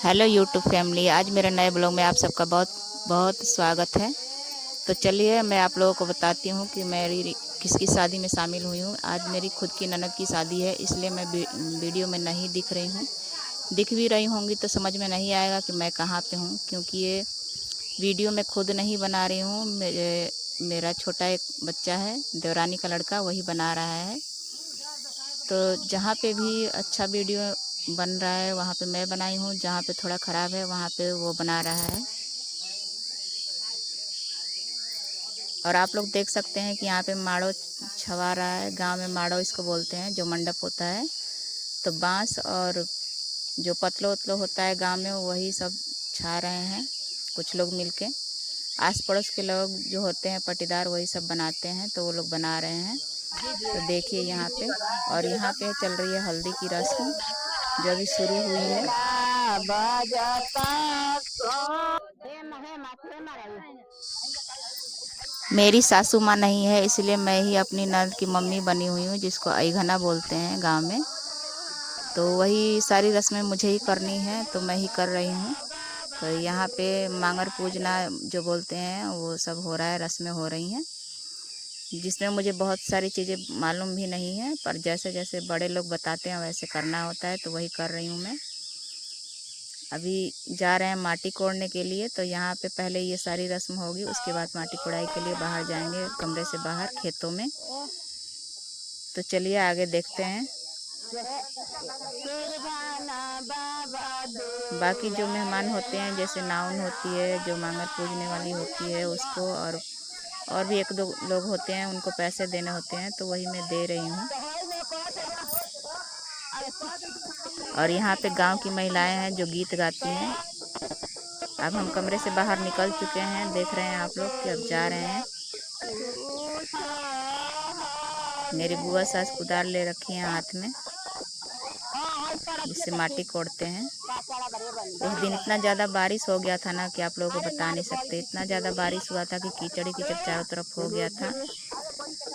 Hello YouTube family, आज मेरे नए ब्लॉग में आप सबका बहुत बहुत स्वागत है। तो चलिए मैं आप लोगों को बताती हूँ कि मेरी किसकी शादी में शामिल हुई हूँ। आज मेरी खुद की ननद की शादी है, इसलिए मैं वीडियो में नहीं दिख रही हूँ। दिख भी रही होंगी तो समझ में नहीं आएगा कि मैं कहाँ पे हूँ, क्योंकि ये वीडियो मैं खुद नहीं बना रही हूँ। मेरा छोटा एक बच्चा है, देवरानी का लड़का, वही बना रहा है। तो जहाँ पे भी अच्छा वीडियो बन रहा है वहाँ पे मैं बनाई हूँ, जहाँ पे थोड़ा ख़राब है वहाँ पे वो बना रहा है। और आप लोग देख सकते हैं कि यहाँ पे माड़ो छवा रहा है। गांव में माड़ो इसको बोलते हैं, जो मंडप होता है। तो बांस और जो पतलो उतलो होता है गांव में, वही सब छा रहे हैं कुछ लोग मिलके। आस पड़ोस के लोग जो होते हैं पटीदार, वही सब बनाते हैं, तो वो लोग बना रहे हैं। तो देखिए यहाँ पे, और यहाँ पे चल रही है हल्दी की रस्म जो अभी शुरू हुई है। मेरी सासू माँ नहीं है, इसलिए मैं ही अपनी नंद की मम्मी बनी हुई हूँ, जिसको अईघना बोलते हैं गांव में। तो वही सारी रस्में मुझे ही करनी है, तो मैं ही कर रही हूँ। तो यहाँ पे मांगर पूजना जो बोलते हैं वो सब हो रहा है, रस्में हो रही हैं, जिसमें मुझे बहुत सारी चीज़ें मालूम भी नहीं है, पर जैसे जैसे बड़े लोग बताते हैं वैसे करना होता है, तो वही कर रही हूँ मैं। अभी जा रहे हैं माटी कोड़ने के लिए। तो यहाँ पे पहले ये सारी रस्म होगी, उसके बाद माटी कोड़ाई के लिए बाहर जाएंगे, कमरे से बाहर खेतों में। तो चलिए आगे देखते हैं। बाकी जो मेहमान होते हैं, जैसे नाउन होती है जो मांगर पूजने वाली होती है उसको, और भी एक दो लोग होते हैं उनको पैसे देने होते हैं, तो वही मैं दे रही हूँ। और यहाँ पे गांव की महिलाएं हैं जो गीत गाती हैं। अब हम कमरे से बाहर निकल चुके हैं, देख रहे हैं आप लोग कि अब जा रहे हैं। मेरी बुआ सास कुदार ले रखी है हाथ में, जिससे माटी कोड़ते हैं। उस दिन इतना ज़्यादा बारिश हो गया था ना कि आप लोगों को बता नहीं सकते। इतना ज़्यादा बारिश हुआ था कि कीचड़ ही कीचड़ चारों तरफ हो गया था।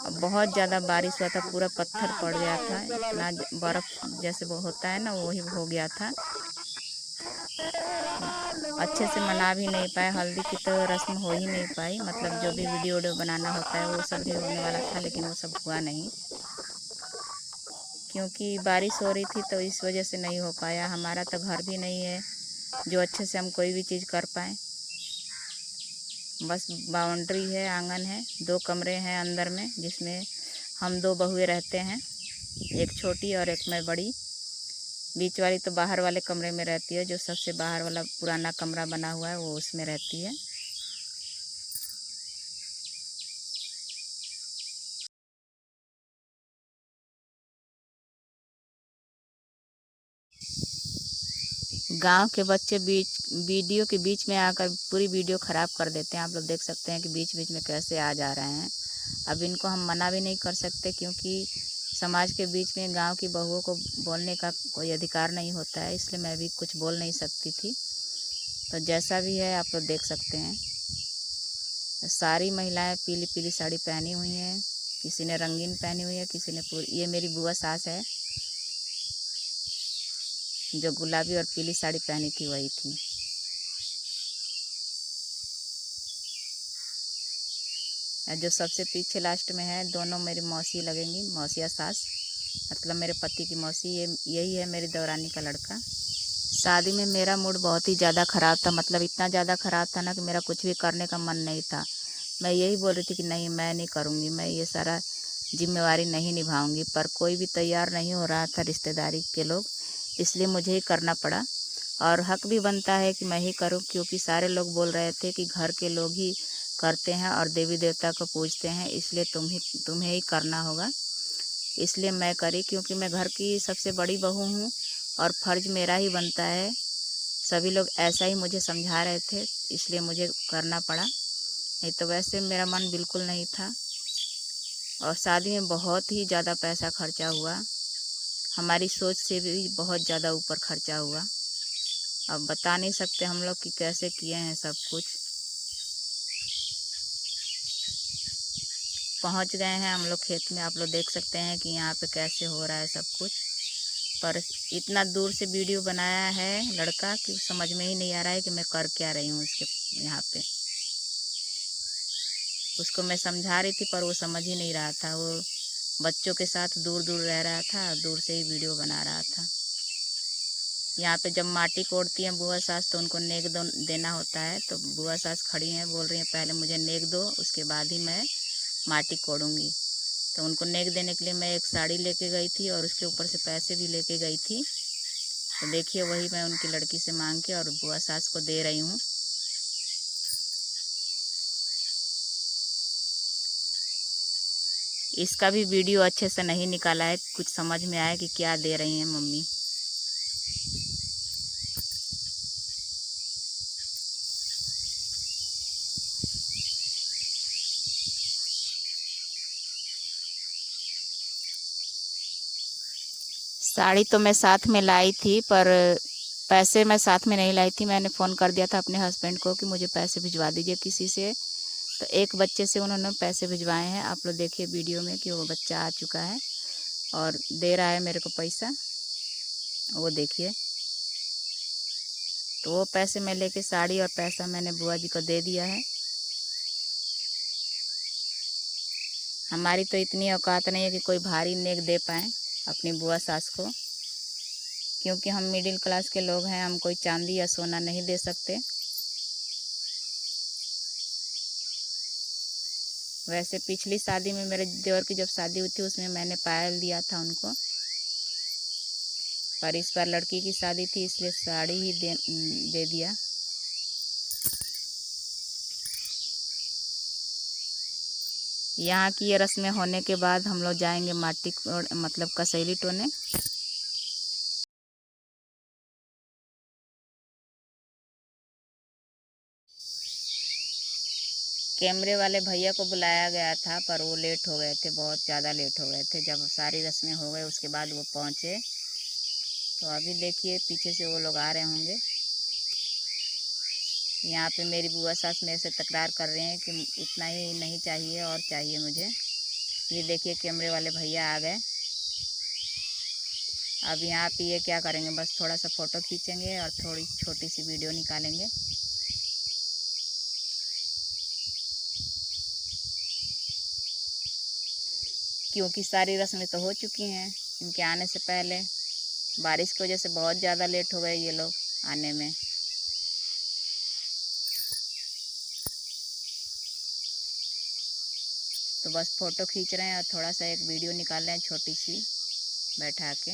अब बहुत ज़्यादा बारिश हुआ था, पूरा पत्थर पड़ गया था, इतना बर्फ़ जैसे वो होता है ना, वही हो गया था। अच्छे से मना भी नहीं पाए, हल्दी की तो रस्म हो ही नहीं पाई। मतलब जो भी वीडियो बनाना होता है वो सब भी होने वाला था, लेकिन वो सब हुआ नहीं, क्योंकि बारिश हो रही थी, तो इस वजह से नहीं हो पाया। हमारा तो घर भी नहीं है जो अच्छे से हम कोई भी चीज़ कर पाएँ। बस बाउंड्री है, आंगन है, 2 कमरे हैं अंदर में, जिसमें हम 2 बहुएं रहते हैं, एक छोटी और एक मैं बड़ी। बीच वाली तो बाहर वाले कमरे में रहती है, जो सबसे बाहर वाला पुराना कमरा बना हुआ है वो उसमें रहती है। गांव के बच्चे वीडियो के बीच में आकर पूरी वीडियो ख़राब कर देते हैं। आप लोग देख सकते हैं कि बीच बीच में कैसे आ जा रहे हैं। अब इनको हम मना भी नहीं कर सकते, क्योंकि समाज के बीच में गांव की बहुओं को बोलने का कोई अधिकार नहीं होता है, इसलिए मैं भी कुछ बोल नहीं सकती थी। तो जैसा भी है आप लोग देख सकते हैं। सारी महिलाएं पीली पीली साड़ी पहनी हुई हैं, किसी ने रंगीन पहनी हुई है, किसी ने पूरी। ये मेरी बुआ सास है जो गुलाबी और पीली साड़ी पहनी थी, वही थी। जो सबसे पीछे लास्ट में है, दोनों मेरी मौसी लगेंगी, मौसिया सास, मतलब मेरे पति की मौसी। यही है मेरी देवरानी का लड़का। शादी में मेरा मूड बहुत ही ज़्यादा ख़राब था, मतलब इतना ज़्यादा ख़राब था ना कि मेरा कुछ भी करने का मन नहीं था। मैं यही बोल रही थी कि नहीं, मैं नहीं करूँगी, मैं ये सारा जिम्मेवारी नहीं निभाऊंगी, पर कोई भी तैयार नहीं हो रहा था, रिश्तेदारी के लोग, इसलिए मुझे ही करना पड़ा। और हक भी बनता है कि मैं ही करूं, क्योंकि सारे लोग बोल रहे थे कि घर के लोग ही करते हैं और देवी देवता को पूजते हैं, इसलिए तुम्हें ही करना होगा। इसलिए मैं करी, क्योंकि मैं घर की सबसे बड़ी बहू हूँ और फर्ज मेरा ही बनता है। सभी लोग ऐसा ही मुझे समझा रहे थे, इसलिए मुझे करना पड़ा, नहीं तो वैसे मेरा मन बिल्कुल नहीं था। और शादी में बहुत ही ज़्यादा पैसा खर्चा हुआ, हमारी सोच से भी बहुत ज़्यादा ऊपर खर्चा हुआ। अब बता नहीं सकते हम लोग कि कैसे किए हैं सब कुछ। पहुंच गए हैं हम लोग खेत में, आप लोग देख सकते हैं कि यहाँ पे कैसे हो रहा है सब कुछ। पर इतना दूर से वीडियो बनाया है लड़का कि समझ में ही नहीं आ रहा है कि मैं कर क्या रही हूँ उसके यहाँ पे। उसको मैं समझा रही थी पर वो समझ ही नहीं रहा था। वो बच्चों के साथ दूर दूर रह रहा था, दूर से ही वीडियो बना रहा था। यहाँ पे जब माटी कोड़ती हैं बुआ सास तो उनको नेक देना होता है। तो बुआ सास खड़ी हैं, बोल रही हैं पहले मुझे नेक दो, उसके बाद ही मैं माटी कोड़ूंगी। तो उनको नेक देने के लिए मैं एक साड़ी लेके गई थी और उसके ऊपर से पैसे भी लेके गई थी। तो देखिए वही मैं उनकी लड़की से मांग के और बुआ सास को दे रही हूँ। इसका भी वीडियो अच्छे से नहीं निकाला है, कुछ समझ में आया कि क्या दे रही हैं मम्मी। साड़ी तो मैं साथ में लाई थी पर पैसे मैं साथ में नहीं लाई थी। मैंने फ़ोन कर दिया था अपने हस्बैंड को कि मुझे पैसे भिजवा दीजिए किसी से। तो एक बच्चे से उन्होंने पैसे भिजवाए हैं। आप लोग देखिए वीडियो में कि वो बच्चा आ चुका है और दे रहा है मेरे को पैसा, वो देखिए। तो वो पैसे मैं लेके साड़ी और पैसा मैंने बुआ जी को दे दिया है। हमारी तो इतनी औकात नहीं है कि कोई भारी नेक दे पाए अपनी बुआ सास को, क्योंकि हम मिडिल क्लास के लोग हैं। हम कोई चांदी या सोना नहीं दे सकते। वैसे पिछली शादी में मेरे देवर की जब शादी हुई थी उसमें मैंने पायल दिया था उनको, पर इस बार लड़की की शादी थी इसलिए साड़ी ही दे दिया। यहाँ की ये रस्में होने के बाद हम लोग जाएंगे माटी मतलब कसैली टोने। कैमरे वाले भैया को बुलाया गया था पर वो लेट हो गए थे, बहुत ज़्यादा लेट हो गए थे। जब सारी रस्में हो गए उसके बाद वो पहुँचे। तो अभी देखिए पीछे से वो लोग आ रहे होंगे। यहाँ पे मेरी बुआ सास मेरे से तकरार कर रहे हैं कि इतना ही नहीं चाहिए और चाहिए मुझे। ये देखिए कैमरे वाले भैया आ गए। अब यहाँ पे ये क्या करेंगे, बस थोड़ा सा फ़ोटो खींचेंगे और थोड़ी छोटी सी वीडियो निकालेंगे। क्योंकि सारी रस्में तो हो चुकी हैं इनके आने से पहले। बारिश की वजह से बहुत ज़्यादा लेट हो गए ये लोग आने में। तो बस फ़ोटो खींच रहे हैं और थोड़ा सा एक वीडियो निकाल रहे हैं छोटी सी बैठा के।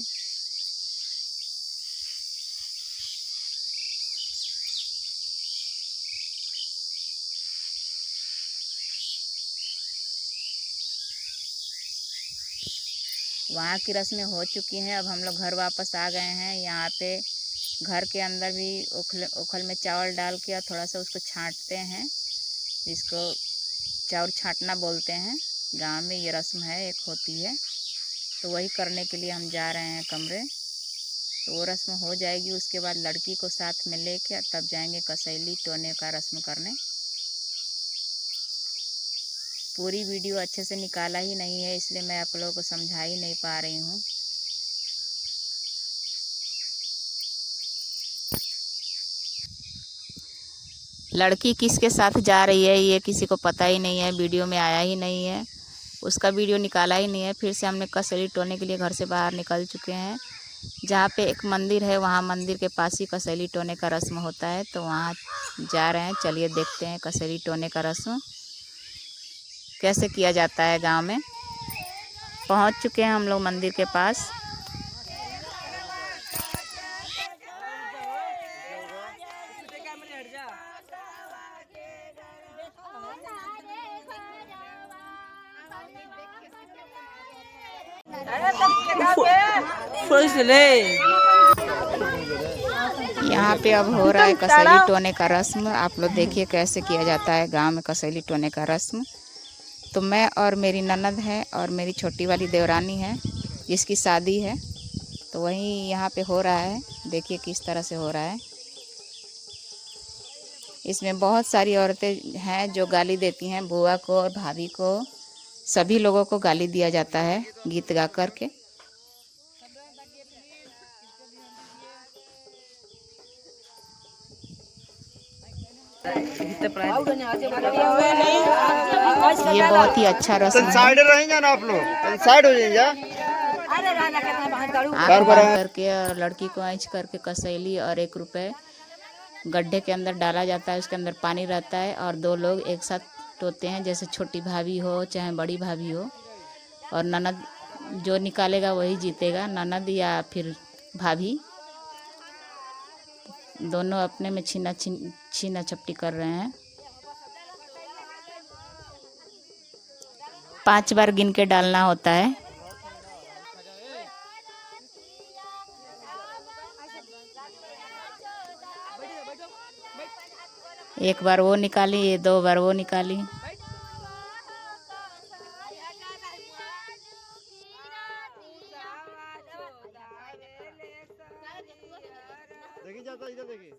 वहाँ की रस्में हो चुकी हैं। अब हम लोग घर वापस आ गए हैं। यहाँ पे घर के अंदर भी उखल में चावल डाल के और थोड़ा सा उसको छांटते हैं, जिसको चावल छांटना बोलते हैं। गांव में ये रस्म है, एक होती है। तो वही करने के लिए हम जा रहे हैं कमरे। तो वो रस्म हो जाएगी, उसके बाद लड़की को साथ में लेके तब जाएंगे कसैली टोने का रस्म करने। पूरी वीडियो अच्छे से निकाला ही नहीं है इसलिए मैं आप लोगों को समझा ही नहीं पा रही हूँ। लड़की किसके साथ जा रही है ये किसी को पता ही नहीं है, वीडियो में आया ही नहीं है, उसका वीडियो निकाला ही नहीं है। फिर से हमने कसैली टोने के लिए घर से बाहर निकल चुके हैं। जहाँ पे एक मंदिर है वहाँ मंदिर के पास ही कसैली टोने का रस्म होता है, तो वहाँ जा रहे हैं। चलिए देखते हैं कसैली टोने का रस्म कैसे किया जाता है गांव में। पहुँच चुके हैं हम लोग मंदिर के पास। यहाँ पे अब हो रहा है कसैली टोने का रस्म। आप लोग देखिए कैसे किया जाता है गांव में कसैली टोने का रस्म। तो मैं और मेरी ननद है और मेरी छोटी वाली देवरानी है जिसकी शादी है, तो वही यहाँ पे हो रहा है। देखिए किस तरह से हो रहा है। इसमें बहुत सारी औरतें हैं जो गाली देती हैं बुआ को और भाभी को, सभी लोगों को गाली दिया जाता है गीत गा कर के। ये बहुत ही अच्छा रस्म है। साइड रहेंगे ना आप लोग, साइड हो जाइए। आँख बंद करके और लड़की को ऐंच करके कसैली और 1 रुपए गड्ढे के अंदर डाला जाता है। उसके अंदर पानी रहता है और 2 लोग एक साथ टोते हैं, जैसे छोटी भाभी हो चाहे बड़ी भाभी हो। और ननद जो निकालेगा वही जीतेगा, ननद या फिर भाभी। दोनों अपने में छीना झपटी कर रहे हैं। 5 बार गिन के डालना होता है। एक बार वो निकाली, 2 बार वो निकाली। देखिए जाता, इधर देखिए,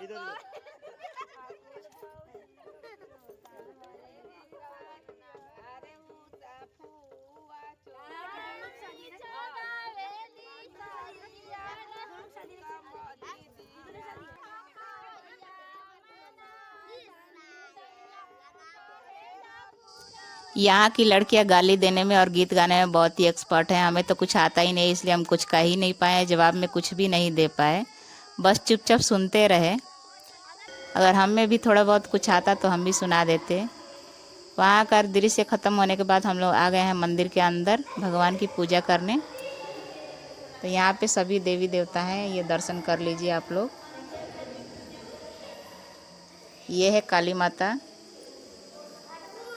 इधर यहाँ की लड़कियाँ गाली देने में और गीत गाने में बहुत ही एक्सपर्ट हैं। हमें तो कुछ आता ही नहीं, इसलिए हम कुछ कह ही नहीं पाए, जवाब में कुछ भी नहीं दे पाए, बस चुपचाप सुनते रहे। अगर हमें भी थोड़ा बहुत कुछ आता तो हम भी सुना देते। वहाँ का दृश्य ख़त्म होने के बाद हम लोग आ गए हैं मंदिर के अंदर भगवान की पूजा करने। तो यहाँ पे सभी देवी देवता हैं, ये दर्शन कर लीजिए आप लोग। ये है काली माता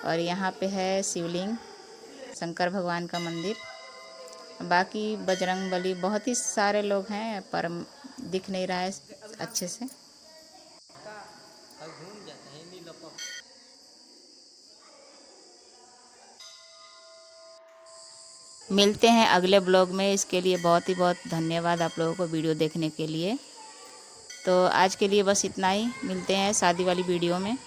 और यहाँ पे है शिवलिंग, शंकर भगवान का मंदिर। बाकी बजरंगबली, बहुत ही सारे लोग हैं पर दिख नहीं रहा है अच्छे से। मिलते हैं अगले ब्लॉग में। इसके लिए बहुत ही बहुत धन्यवाद आप लोगों को वीडियो देखने के लिए। तो आज के लिए बस इतना ही, मिलते हैं शादी वाली वीडियो में।